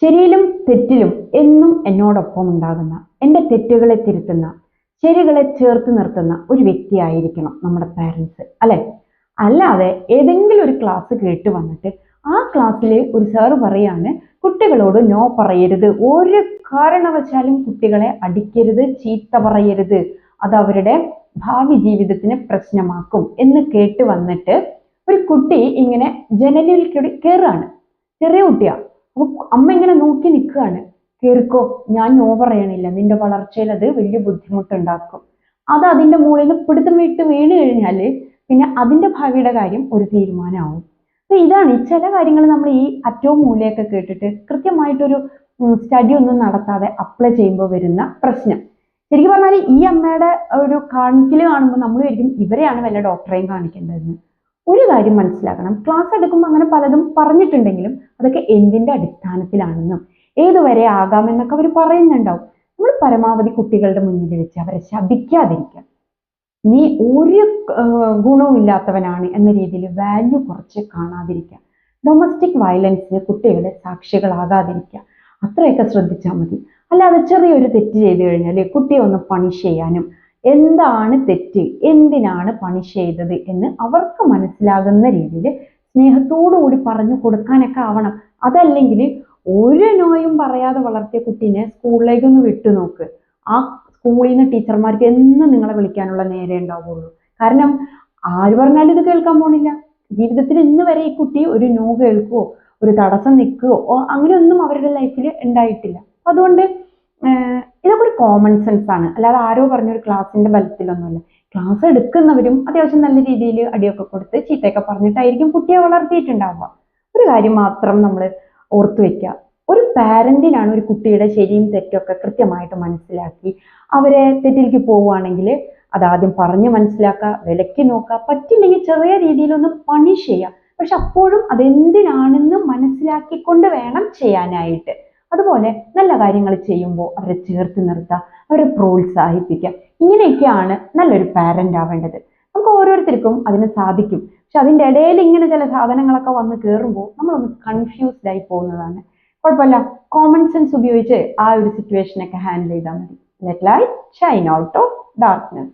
ശരിയിലും തെറ്റിലും എന്നും എന്നോടൊപ്പം ഉണ്ടാകുന്ന, എൻ്റെ തെറ്റുകളെ തിരുത്തുന്ന, ശരികളെ ചേർത്ത് നിർത്തുന്ന ഒരു വ്യക്തിയായിരിക്കണം നമ്മുടെ പാരൻസ്, അല്ലെ? അല്ലാതെ ഏതെങ്കിലും ഒരു ക്ലാസ് കേട്ട് വന്നിട്ട് ആ ക്ലാസ്സിൽ ഒരു സാറ് പറയാണ് കുട്ടികളോട് നോ പറയരുത്, ഒരു കാരണവശാലും കുട്ടികളെ അടിക്കരുത്, ചീത്ത പറയരുത്, അത് അവരുടെ ഭാവി ജീവിതത്തിന് പ്രശ്നമാക്കും എന്ന് കേട്ട് വന്നിട്ട് ഒരു കുട്ടി ഇങ്ങനെ ജനലിൽ കയറാണ്. ചെറിയ കുട്ടിയാ. അപ്പൊ അമ്മ ഇങ്ങനെ നോക്കി നിൽക്കുകയാണ്. കേറിക്കോ, ഞാൻ നോ പറയണില്ല, നിന്റെ വളർച്ചയിൽ അത് വലിയ ബുദ്ധിമുട്ടുണ്ടാക്കും. അത് അതിന്റെ മുകളിൽ നിന്ന് പിടുത്തം വിട്ട് വീണ് കഴിഞ്ഞാല് പിന്നെ അതിന്റെ ഭാവിയുടെ കാര്യം ഒരു തീരുമാനമാവും. അപ്പൊ ഇതാണ് ഈ ചില കാര്യങ്ങൾ നമ്മൾ ഈ അറ്റവും മൂലയൊക്കെ കേട്ടിട്ട് കൃത്യമായിട്ടൊരു സ്റ്റഡി ഒന്നും നടത്താതെ അപ്ലൈ ചെയ്യുമ്പോൾ വരുന്ന പ്രശ്നം. ശരിക്കും പറഞ്ഞാൽ ഈ അമ്മയുടെ ഒരു കാണിക്കല് കാണുമ്പോൾ നമ്മൾ വിചാരിക്കും ഇവരെയാണ് വല്ല ഡോക്ടറെയും കാണിക്കേണ്ടതെന്ന്. ഒരു കാര്യം മനസ്സിലാക്കണം, ക്ലാസ് എടുക്കുമ്പോൾ അങ്ങനെ പലതും പറഞ്ഞിട്ടുണ്ടെങ്കിലും അതൊക്കെ എന്തിന്റെ അടിസ്ഥാനത്തിലാണെന്നും ഏതുവരെ ആകാമെന്നൊക്കെ അവർ പറയുന്നുണ്ടാവും. നമ്മൾ പരമാവധി കുട്ടികളുടെ മുന്നിൽ വെച്ച് അവരെ ശപിക്കാതിരിക്കുക. നീ ഒരു ഗുണവും ഇല്ലാത്തവനാണ് എന്ന രീതിയിൽ വാല്യൂ കുറച്ച് കാണാതിരിക്കുക. ഡൊമസ്റ്റിക് വയലൻസിന് കുട്ടികളെ സാക്ഷികളാകാതിരിക്കുക. അത്രയൊക്കെ ശ്രദ്ധിച്ചാൽ മതി. അല്ലാതെ ചെറിയൊരു തെറ്റ് ചെയ്തു കഴിഞ്ഞാൽ കുട്ടിയെ ഒന്ന് പണിഷ് ചെയ്യാനും എന്താണ് തെറ്റ്, എന്തിനാണ് പണിഷ് ചെയ്തത് എന്ന് അവർക്ക് മനസ്സിലാകുന്ന രീതിയിൽ സ്നേഹത്തോടുകൂടി പറഞ്ഞു കൊടുക്കാനൊക്കെ ആവണം. അതല്ലെങ്കിൽ ഒരു നോയും പറയാതെ വളർത്തിയ കുട്ടീനെ സ്കൂളിലേക്കൊന്ന് വിട്ടു നോക്ക്. ആ സ്കൂളിൽ നിന്ന് ടീച്ചർമാർക്ക് എന്നും നിങ്ങളെ വിളിക്കാനുള്ള നേരെ ഉണ്ടാവുള്ളൂ. കാരണം ആര് പറഞ്ഞാലും ഇത് കേൾക്കാൻ പോണില്ല. ജീവിതത്തിൽ ഇന്ന് വരെ ഈ കുട്ടി ഒരു നോ കേൾക്കുവോ ഒരു തടസ്സം നിൽക്കുകയോ അങ്ങനെയൊന്നും അവരുടെ ലൈഫിൽ ഉണ്ടായിട്ടില്ല. അപ്പൊ അതുകൊണ്ട് ഇതൊക്കെ ഒരു കോമൺ സെൻസ് ആണ്, അല്ലാതെ ആരോ പറഞ്ഞൊരു ക്ലാസ്സിന്റെ ബലത്തിലൊന്നുമല്ല. ക്ലാസ് എടുക്കുന്നവരും അത്യാവശ്യം നല്ല രീതിയിൽ അടിയൊക്കെ കൊടുത്ത് ചീത്തയൊക്കെ പറഞ്ഞിട്ടായിരിക്കും കുട്ടിയെ വളർത്തിയിട്ടുണ്ടാവുക. ഒരു കാര്യം മാത്രം നമ്മൾ ഓർത്തു വെക്കുക, ഒരു പാരന്റിനാണ് ഒരു കുട്ടിയുടെ ശരിയും തെറ്റൊക്കെ കൃത്യമായിട്ട് മനസ്സിലാക്കി അവരെ തെറ്റിലേക്ക് പോവുകയാണെങ്കിൽ അതാദ്യം പറഞ്ഞ് മനസ്സിലാക്കുക, വിലക്കി നോക്കുക, പറ്റില്ലെങ്കിൽ ചെറിയ രീതിയിലൊന്ന് പണിഷ് ചെയ്യുക. പക്ഷെ അപ്പോഴും അതെന്തിനാണെന്ന് മനസ്സിലാക്കിക്കൊണ്ട് വേണം ചെയ്യാനായിട്ട്. അതുപോലെ നല്ല കാര്യങ്ങൾ ചെയ്യുമ്പോൾ അവരെ ചേർത്ത് നിർത്തുക, അവരെ പ്രോത്സാഹിപ്പിക്കുക. ഇങ്ങനെയൊക്കെയാണ് നല്ലൊരു പാരന്റ് ആവേണ്ടത്. നമുക്ക് ഓരോരുത്തർക്കും അതിന് സാധിക്കും. പക്ഷെ അതിൻ്റെ ഇടയിൽ ഇങ്ങനെ ചില സാധനങ്ങളൊക്കെ വന്ന് കയറുമ്പോൾ നമ്മളൊന്ന് കൺഫ്യൂസ്ഡ് ആയി പോകുന്നതാണ്. കുഴപ്പമില്ല, കോമൺ സെൻസ് ഉപയോഗിച്ച് ആ ഒരു സിറ്റുവേഷനൊക്കെ ഹാൻഡിൽ ചെയ്താൽ മതി. Let light Shine out of darkness.